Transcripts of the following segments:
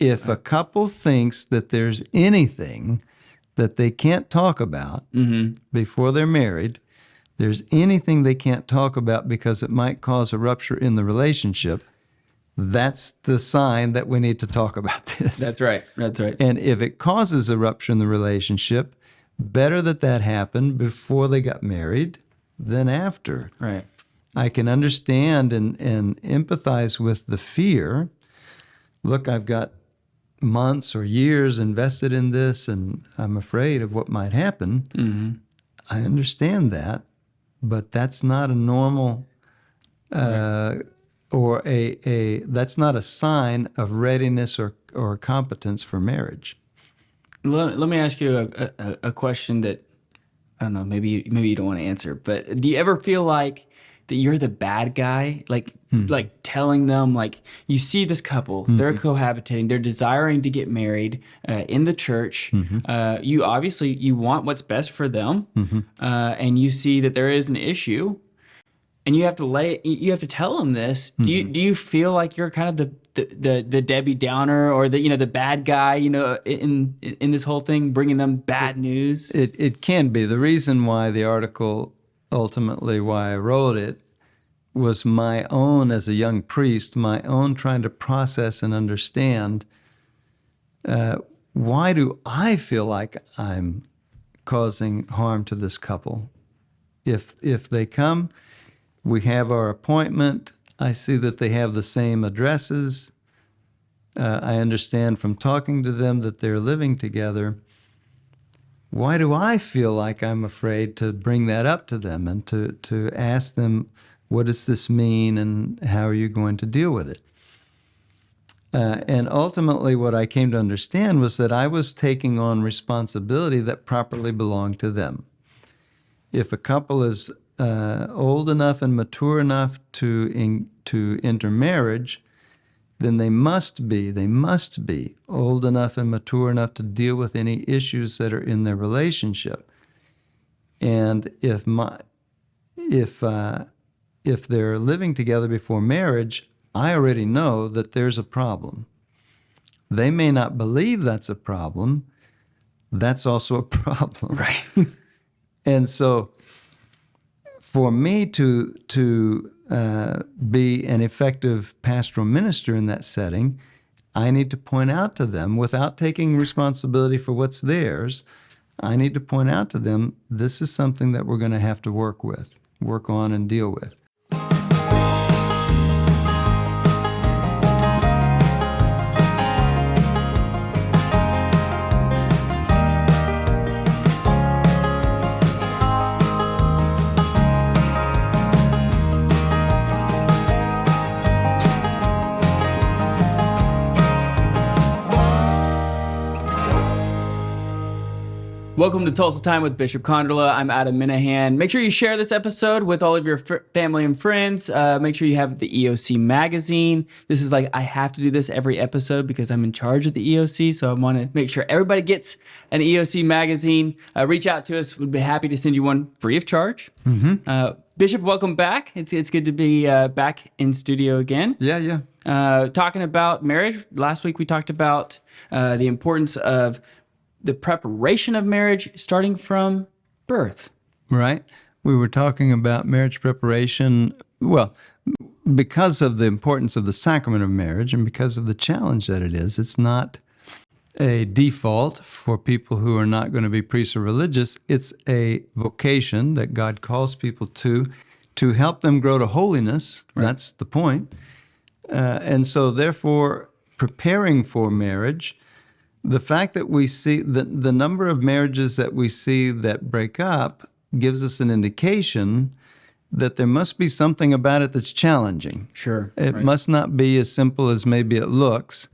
If a couple thinks that there's anything that they can't talk about before they're married, there's anything they can't talk about because it might cause a rupture in the relationship, that's the sign that we need to talk about this. That's right. That's right. And if it causes a rupture in the relationship, better that happened before they got married than after. Right. I can understand and empathize with the fear. Look, I've got months or years invested in this, and I'm afraid of what might happen. I understand that, but that's not a normal or that's not a sign of readiness or competence for marriage. Let me ask you a question that, I don't know, maybe you don't want to answer, but do you ever feel like that you're the bad guy? Like telling them, like, you see this couple, they're cohabitating, they're desiring to get married in the church. You obviously, you want what's best for them, and you see that there is an issue, and you have to tell them this. Do you feel like you're kind of the Debbie Downer, or the bad guy, in this whole thing, bringing them bad news? It can be. The reason why the article, ultimately why I wrote it, was my own, as a young priest, my own trying to process and understand, why do I feel like I'm causing harm to this couple? If they come, we have our appointment, I see that they have the same addresses, I understand from talking to them that they're living together. Why do I feel like I'm afraid to bring that up to them and to ask them, what does this mean and how are you going to deal with it? And ultimately what I came to understand was that I was taking on responsibility that properly belonged to them. If a couple is old enough and mature enough to enter marriage, then they must be old enough and mature enough to deal with any issues that are in their relationship. And if they're living together before marriage, I already know that there's a problem. They may not believe that's a problem. That's also a problem. Right. And so for me to be an effective pastoral minister in that setting, I need to point out to them, without taking responsibility for what's theirs, I need to point out to them, this is something that we're going to have to work on and deal with. Welcome to Tulsa Time with Bishop Konderla. I'm Adam Minahan. Make sure you share this episode with all of your family and friends. Make sure you have the EOC magazine. This is like, I have to do this every episode because I'm in charge of the EOC, so I want to make sure everybody gets an EOC magazine. Reach out to us. We'd be happy to send you one free of charge. Bishop, welcome back. It's good to be back in studio again. Yeah. Talking about marriage. Last week we talked about the importance of the preparation of marriage starting from birth. Right. We were talking about marriage preparation, well, because of the importance of the sacrament of marriage and because of the challenge that it is. It's not a default for people who are not going to be priests or religious. It's a vocation that God calls people to help them grow to holiness. Right. That's the point. And so therefore, preparing for marriage, the fact that we see the number of marriages that we see that break up gives us an indication that there must be something about it that's challenging. Sure. It must not be as simple as maybe it looks.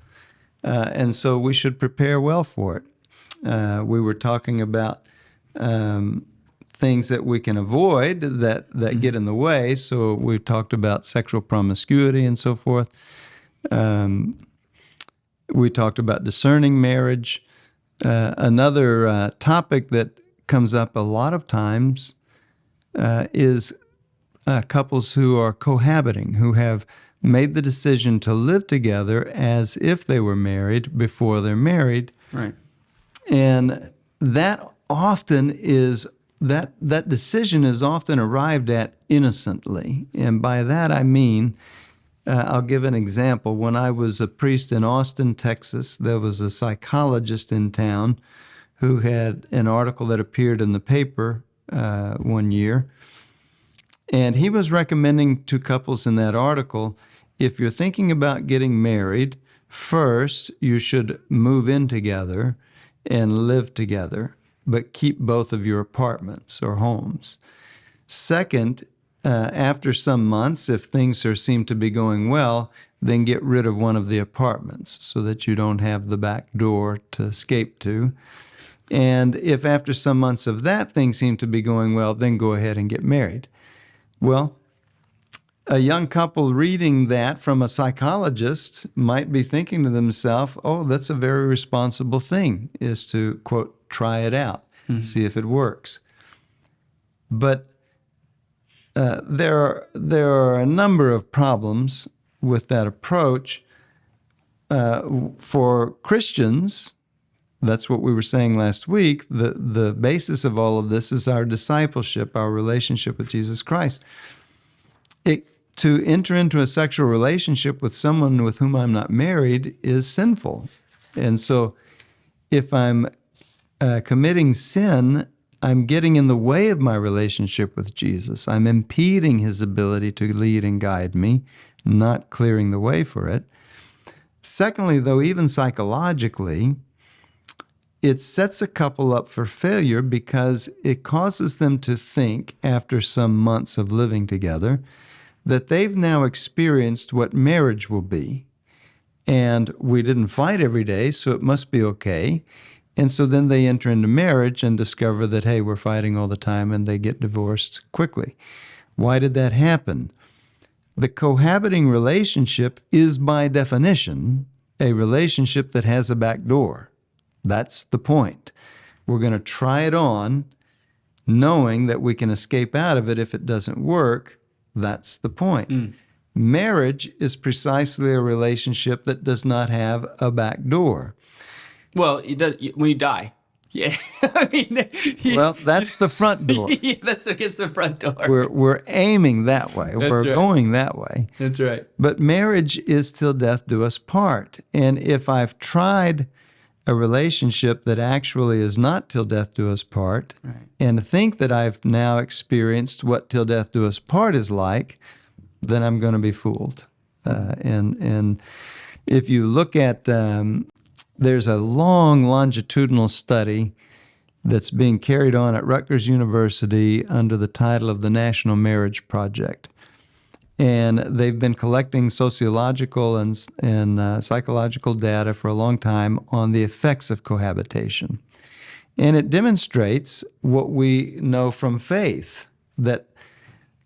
And so we should prepare well for it. We were talking about things that we can avoid that get in the way. So we talked about sexual promiscuity and so forth. We talked about discerning marriage. Another topic that comes up a lot of times is couples who are cohabiting, who have made the decision to live together as if they were married before they're married. Right. And that often is, that decision is often arrived at innocently. And by that I mean, I'll give an example. When I was a priest in Austin, Texas, there was a psychologist in town who had an article that appeared in the paper one year. And he was recommending to couples in that article, if you're thinking about getting married, first you should move in together and live together, but keep both of your apartments or homes. Second, after some months, if things seem to be going well, then get rid of one of the apartments so that you don't have the back door to escape to. And if after some months of that things seem to be going well, then go ahead and get married. Well, a young couple reading that from a psychologist might be thinking to themselves, oh, that's a very responsible thing, is to, quote, try it out, see if it works. But there are a number of problems with that approach. For Christians, that's what we were saying last week, the basis of all of this is our discipleship, our relationship with Jesus Christ. To enter into a sexual relationship with someone with whom I'm not married is sinful. And so if I'm committing sin, I'm getting in the way of my relationship with Jesus. I'm impeding his ability to lead and guide me, not clearing the way for it. Secondly, though, even psychologically, it sets a couple up for failure because it causes them to think, after some months of living together, that they've now experienced what marriage will be. And we didn't fight every day, so it must be okay. And so then they enter into marriage and discover that, hey, we're fighting all the time, and they get divorced quickly. Why did that happen? The cohabiting relationship is, by definition, a relationship that has a back door. That's the point. We're going to try it on, knowing that we can escape out of it if it doesn't work. That's the point. Marriage is precisely a relationship that does not have a back door. Well, it does when you die. Yeah. I mean, Well, that's the front door. yeah, that's against the front door. We're aiming that way. We're right. going that way. That's right. But marriage is till death do us part. And if I've tried a relationship that actually is not till death do us part, Right. and think that I've now experienced what till death do us part is like, then I'm going to be fooled. And if you look at, there's a long longitudinal study that's being carried on at Rutgers University under the title of the National Marriage Project. And they've been collecting sociological and psychological data for a long time on the effects of cohabitation. And it demonstrates what we know from faith, that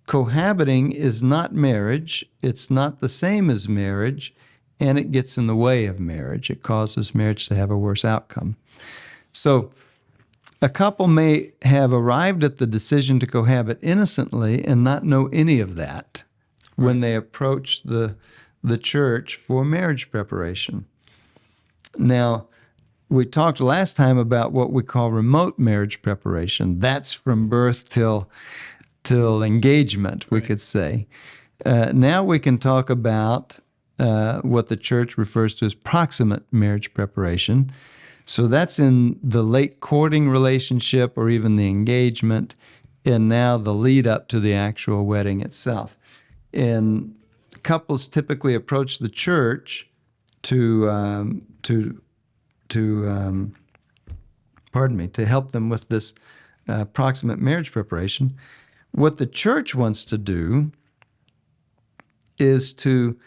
cohabiting is not marriage, it's not the same as marriage, and it gets in the way of marriage. It causes marriage to have a worse outcome. So a couple may have arrived at the decision to cohabit innocently and not know any of that when they approach the church for marriage preparation. Now, we talked last time about what we call remote marriage preparation. That's from birth till engagement, we could say. Now we can talk about what the church refers to as proximate marriage preparation. So that's in the late courting relationship or even the engagement, and now the lead up to the actual wedding itself. And couples typically approach the church to help them with this proximate marriage preparation. What the church wants to do is to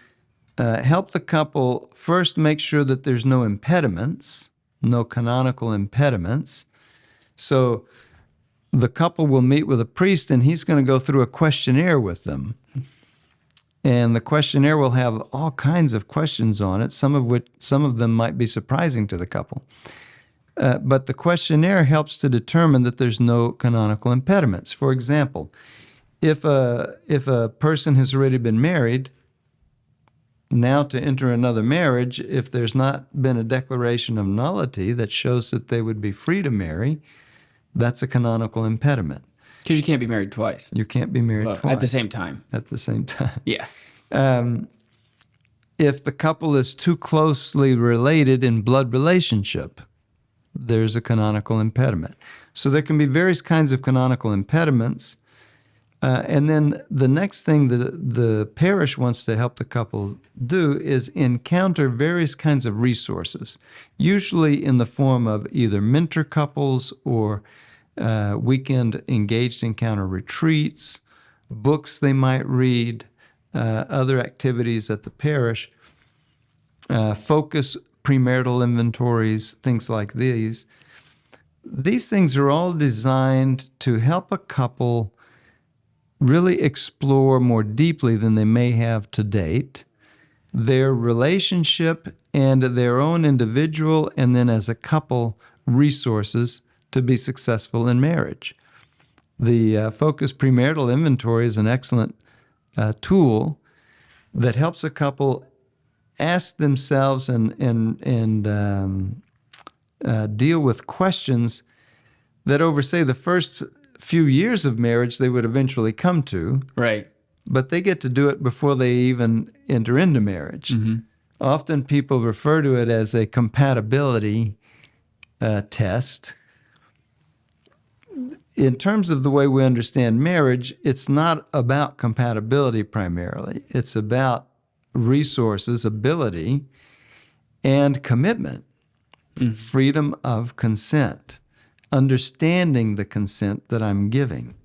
help the couple first make sure that there's no impediments, no canonical impediments. So the couple will meet with a priest, and he's going to go through a questionnaire with them. And the questionnaire will have all kinds of questions on it, some of them might be surprising to the couple. But the questionnaire helps to determine that there's no canonical impediments. For example, if a person has already been married, now to enter another marriage, if there's not been a declaration of nullity that shows that they would be free to marry, that's a canonical impediment. Because you can't be married twice. You can't be married twice. At the same time. At the same time. Yeah. If the couple is too closely related in blood relationship, there's a canonical impediment. So there can be various kinds of canonical impediments. And then the next thing the parish wants to help the couple do is encounter various kinds of resources, usually in the form of either mentor couples or weekend engaged encounter retreats, books they might read, other activities at the parish, focus premarital inventories, things like these. These things are all designed to help a couple really explore more deeply than they may have to date their relationship and their own individual and then as a couple resources to be successful in marriage. The Focus Premarital Inventory is an excellent tool that helps a couple ask themselves and deal with questions that over, say, the first few years of marriage they would eventually come to. Right. But they get to do it before they even enter into marriage. Mm-hmm. Often people refer to it as a compatibility test. In terms of the way we understand marriage, it's not about compatibility primarily. It's about resources, ability, and commitment, freedom of consent, understanding the consent that I'm giving.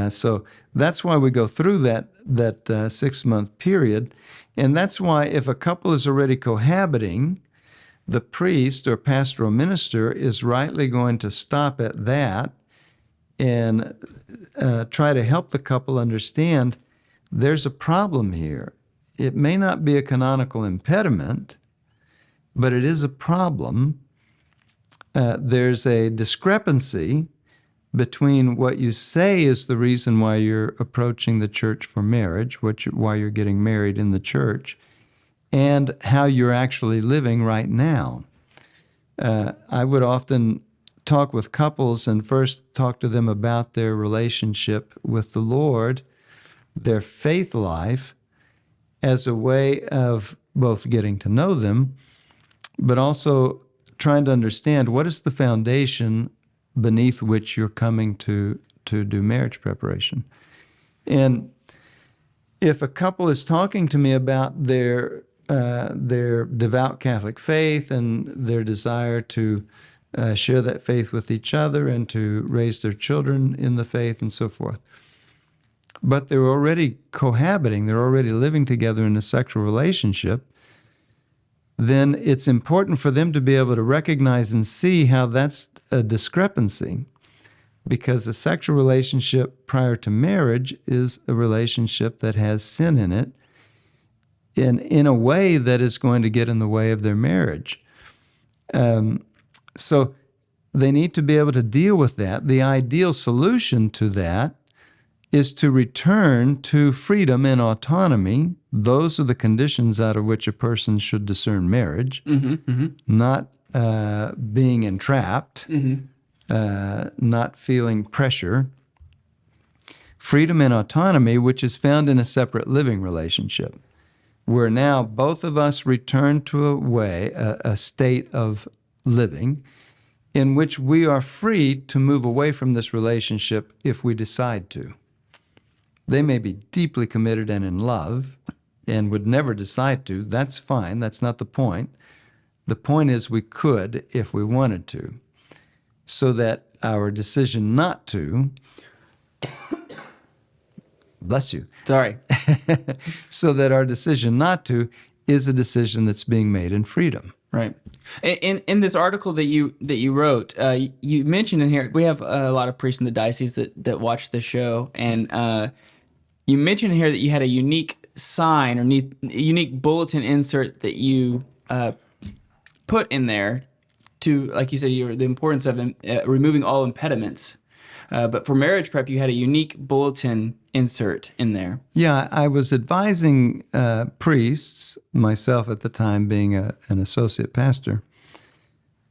So that's why we go through that 6-month period. And that's why if a couple is already cohabiting, the priest or pastoral minister is rightly going to stop at that and try to help the couple understand there's a problem here. It may not be a canonical impediment, but it is a problem. There's a discrepancy between what you say is the reason why you're approaching the church for marriage, why you're getting married in the church, and how you're actually living right now. I would often talk with couples and first talk to them about their relationship with the Lord, their faith life, as a way of both getting to know them, but also trying to understand what is the foundation beneath which you're coming to do marriage preparation. And if a couple is talking to me about their devout Catholic faith and their desire to share that faith with each other and to raise their children in the faith and so forth, but they're already cohabiting, they're already living together in a sexual relationship, then it's important for them to be able to recognize and see how that's a discrepancy, because a sexual relationship prior to marriage is a relationship that has sin in it in a way that is going to get in the way of their marriage. So they need to be able to deal with that. The ideal solution to that is to return to freedom and autonomy. Those are the conditions out of which a person should discern marriage, not being entrapped, not feeling pressure. Freedom and autonomy, which is found in a separate living relationship, where now both of us return to a state of living in which we are free to move away from this relationship if we decide to. They may be deeply committed and in love and would never decide to. That's fine. That's not the point. The point is we could if we wanted to, so that our decision not to, bless you. Sorry. So that our decision not to is a decision that's being made in freedom. Right. In this article that you wrote, you mentioned in here, we have a lot of priests in the diocese that watch the show, and you mentioned here that you had a unique sign or unique bulletin insert that you put in there to, like you said, the importance of removing all impediments. But for marriage prep, you had a unique bulletin insert in there. Yeah, I was advising priests, myself at the time being an associate pastor,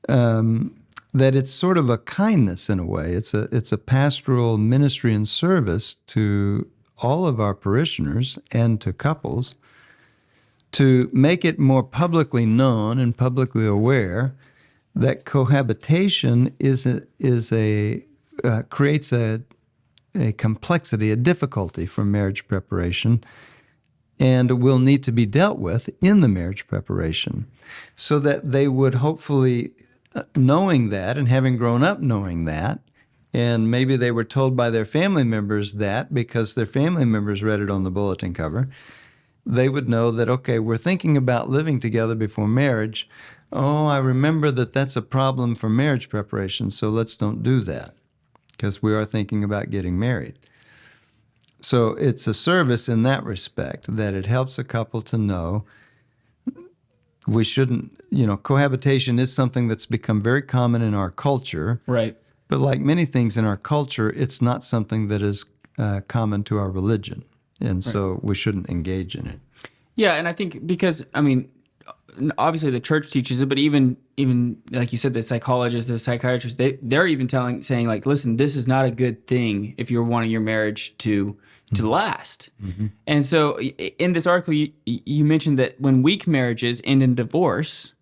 that it's sort of a kindness in a way. It's a pastoral ministry and service to all of our parishioners and to couples to make it more publicly known and publicly aware that cohabitation creates a complexity, a difficulty for marriage preparation, and will need to be dealt with in the marriage preparation, so that they would hopefully, knowing that and having grown up knowing that, and maybe they were told by their family members that because their family members read it on the bulletin cover, they would know that, okay, we're thinking about living together before marriage. Oh, I remember that that's a problem for marriage preparation, so let's don't do that because we are thinking about getting married. So it's a service in that respect, that it helps a couple to know we shouldn't, cohabitation is something that's become very common in our culture. Right. But like many things in our culture, it's not something that is common to our religion. And so we shouldn't engage in it. Yeah, and I think because, obviously the church teaches it, but even like you said, the psychologists, the psychiatrists, they're even saying like, listen, this is not a good thing if you're wanting your marriage to last. Mm-hmm. And so in this article, you mentioned that when weak marriages end in divorce,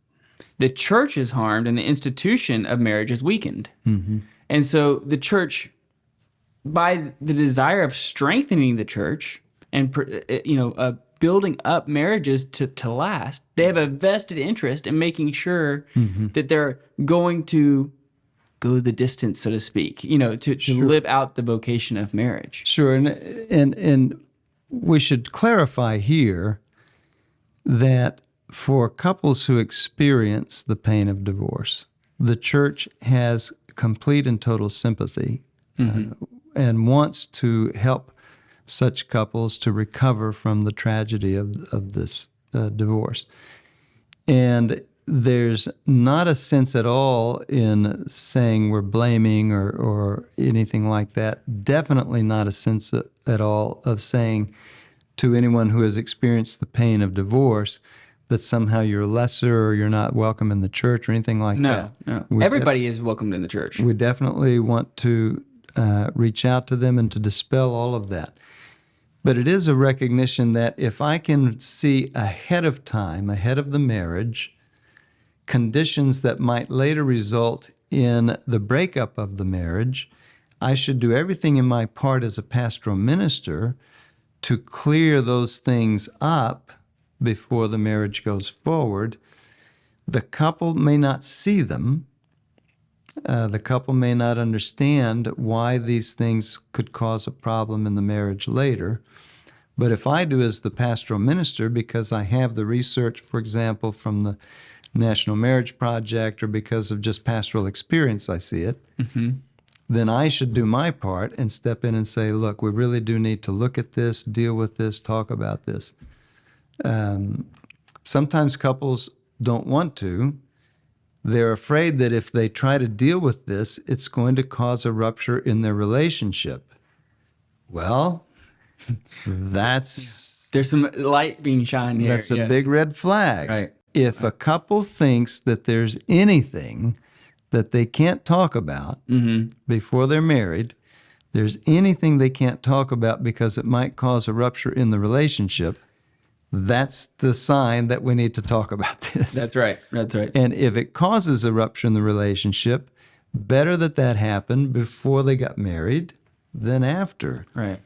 the church is harmed and the institution of marriage is weakened. Mm-hmm. And so the church, by the desire of strengthening the church and building up marriages to last, they have a vested interest in making sure that they're going to go the distance, so to speak, to live out the vocation of marriage. Sure, and we should clarify here that for couples who experience the pain of divorce, the church has complete and total sympathy and wants to help such couples to recover from the tragedy of this divorce. And there's not a sense at all in saying we're blaming or anything like that. Definitely not a sense at all of saying to anyone who has experienced the pain of divorce that somehow you're lesser or you're not welcome in the church or anything like that. No. Everybody is welcomed in the church. We definitely want to reach out to them and to dispel all of that. But it is a recognition that if I can see ahead of time, ahead of the marriage, conditions that might later result in the breakup of the marriage, I should do everything in my part as a pastoral minister to clear those things up before the marriage goes forward. The couple may not see them. The couple may not understand why these things could cause a problem in the marriage later. But if I do as the pastoral minister, because I have the research, for example, from the National Marriage Project, or because of just pastoral experience, I see it, then I should do my part and step in and say, look, we really do need to look at this, deal with this, talk about this. Sometimes couples don't want to. They're afraid that if they try to deal with this, it's going to cause a rupture in their relationship. Well, there's some light being shined here. That's a big red flag. Right. If a couple thinks that there's anything that they can't talk about before they're married, there's anything they can't talk about because it might cause a rupture in the relationship, that's the sign that we need to talk about this. That's right. And if it causes a rupture in the relationship, better that happened before they got married than after. Right.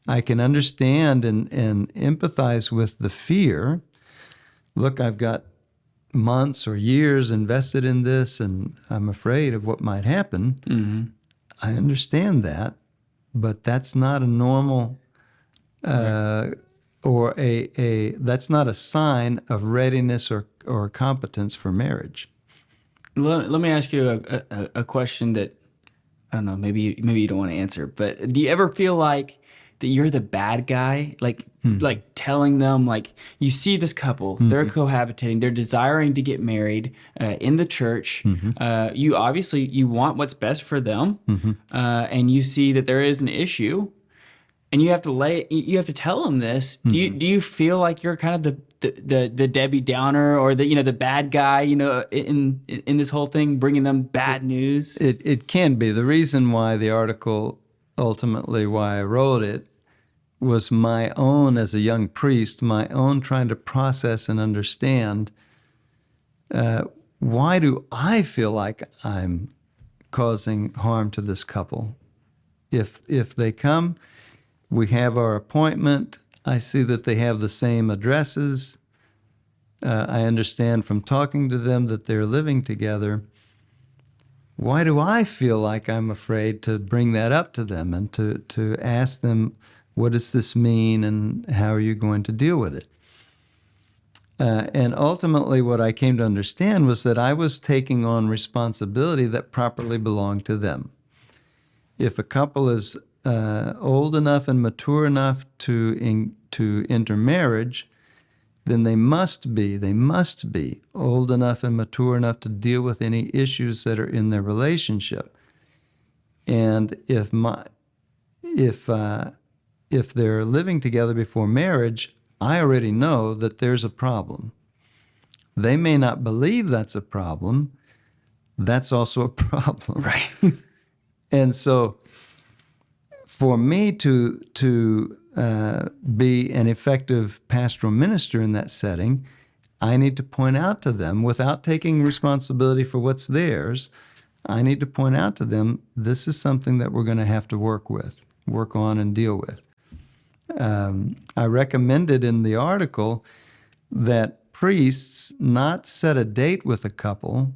I can understand and empathize with the fear. Look, I've got months or years invested in this, and I'm afraid of what might happen. I understand that, but that's not a normal or that's not a sign of readiness or competence for marriage. Let me ask you a question that, I don't know, maybe you don't want to answer, but do you ever feel like that you're the bad guy, like telling them, like, you see this couple, they're cohabitating, they're desiring to get married in the church. You obviously you want what's best for them, and you see that there is an issue, and you have to tell them this. Do you feel like you're kind of the Debbie Downer, or the bad guy, in this whole thing, bringing them bad news? It can be. The reason why the article, ultimately why I wrote it, was my own, as a young priest, my own trying to process and understand, why do I feel like I'm causing harm to this couple? If they come, we have our appointment. I see that they have the same addresses. I understand from talking to them that they're living together. Why do I feel like I'm afraid to bring that up to them and to ask them, what does this mean and how are you going to deal with it? And ultimately what I came to understand was that I was taking on responsibility that properly belonged to them. If a couple is old enough and mature enough to intermarriage, then they must be old enough and mature enough to deal with any issues that are in their relationship. And if they're living together before marriage, I already know that there's a problem. They may not believe that's a problem. That's also a problem. Right. And so for me to be an effective pastoral minister in that setting, I need to point out to them, without taking responsibility for what's theirs, I need to point out to them, this is something that we're going to have to work on and deal with. I recommended in the article that priests not set a date with a couple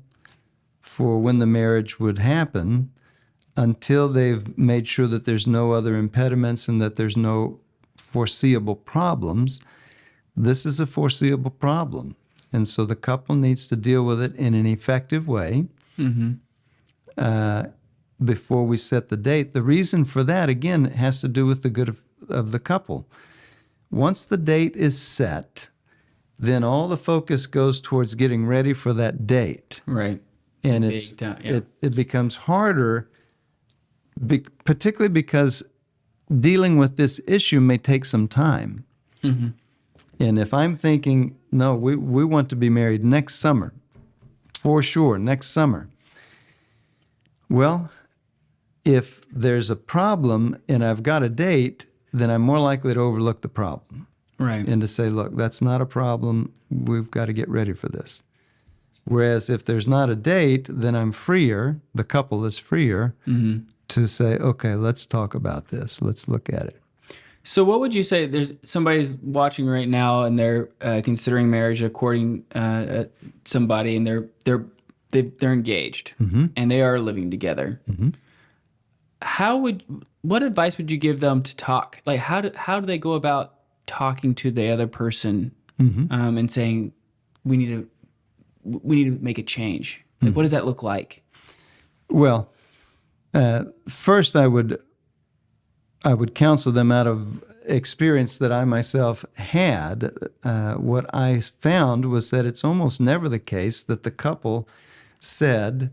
for when the marriage would happen until they've made sure that there's no other impediments and that there's no foreseeable problems. This is a foreseeable problem. And so the couple needs to deal with it in an effective way before we set the date. The reason for that, again, has to do with the good of the couple. Once the date is set, then all the focus goes towards getting ready for that date. Right. And it becomes harder, particularly because dealing with this issue may take some time. And if I'm thinking, no, we want to be married next summer, for sure, next summer. Well, if there's a problem and I've got a date, then I'm more likely to overlook the problem. Right. And to say, look, that's not a problem. We've got to get ready for this. Whereas if there's not a date, then I'm freer, the couple is freer, to say, okay, let's talk about this. Let's look at it. So what would you say, there's somebody's watching right now and they're considering marriage, courting somebody, and they're engaged and they are living together. What advice would you give them to talk? Like, how do they go about talking to the other person and saying, we need to make a change? Like, what does that look like? Well, first I would counsel them out of experience that I myself had. What I found was that it's almost never the case that the couple said,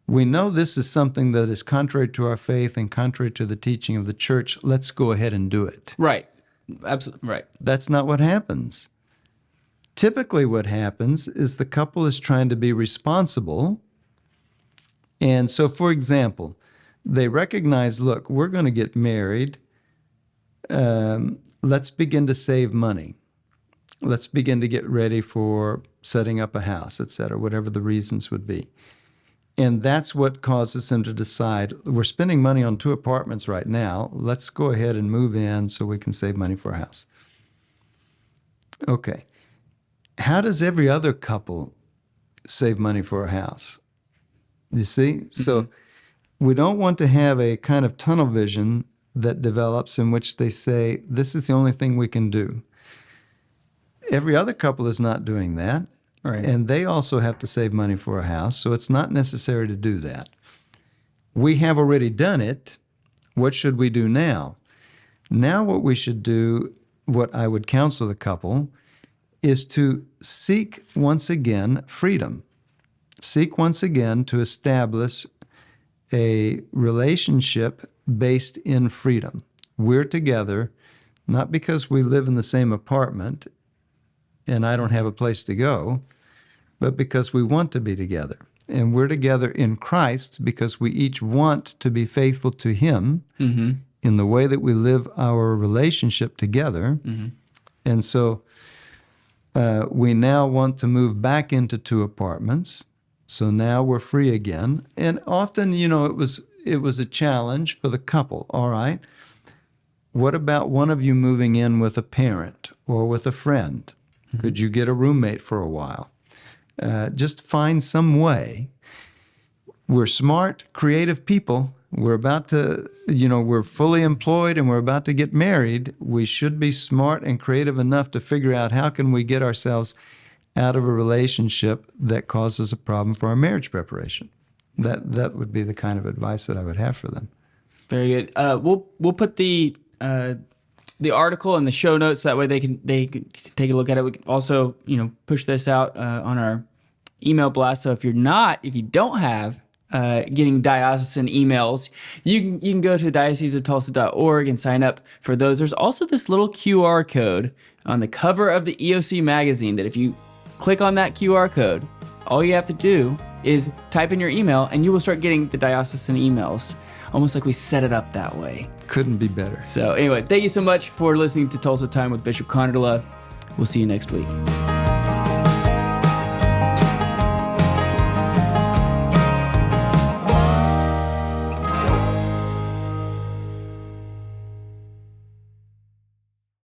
we know this is something that is contrary to our faith and contrary to the teaching of the church. Let's go ahead and do it. Right. Absolutely. Right. That's not what happens. Typically what happens is the couple is trying to be responsible. And so, for example, they recognize, look, we're going to get married. Let's begin to save money. Let's begin to get ready for setting up a house, et cetera, whatever the reasons would be. And that's what causes them to decide, we're spending money on 2 apartments right now. Let's go ahead and move in so we can save money for a house. Okay. How does every other couple save money for a house? You see? So we don't want to have a kind of tunnel vision that develops in which they say, this is the only thing we can do. Every other couple is not doing that. Right. And they also have to save money for a house, so it's not necessary to do that. We have already done it. What should we do now? Now what we should do, what I would counsel the couple, is to seek once again freedom. Seek once again to establish a relationship based in freedom. We're together, not because we live in the same apartment and I don't have a place to go, but because we want to be together. And we're together in Christ because we each want to be faithful to Him in the way that we live our relationship together. And so we now want to move back into 2 apartments. So now we're free again. And often, it was a challenge for the couple. All right, what about one of you moving in with a parent or with a friend? Could you get a roommate for a while? Just find some way. We're smart, creative people. We're about to, we're fully employed and we're about to get married. We should be smart and creative enough to figure out how can we get ourselves out of a relationship that causes a problem for our marriage preparation. That would be the kind of advice that I would have for them. Very good. We'll put the article in the show notes. That way they can take a look at it. We can also push this out on our email blast. So if you don't have getting diocesan emails, you can go to dioceseoftulsa.org and sign up for those. There's also this little QR code on the cover of the EOC magazine that if you click on that QR code, all you have to do is type in your email and you will start getting the diocesan emails. Almost like we set it up that way. Couldn't be better. So anyway, thank you so much for listening to Tulsa Time with Bishop Konderla. We'll see you next week.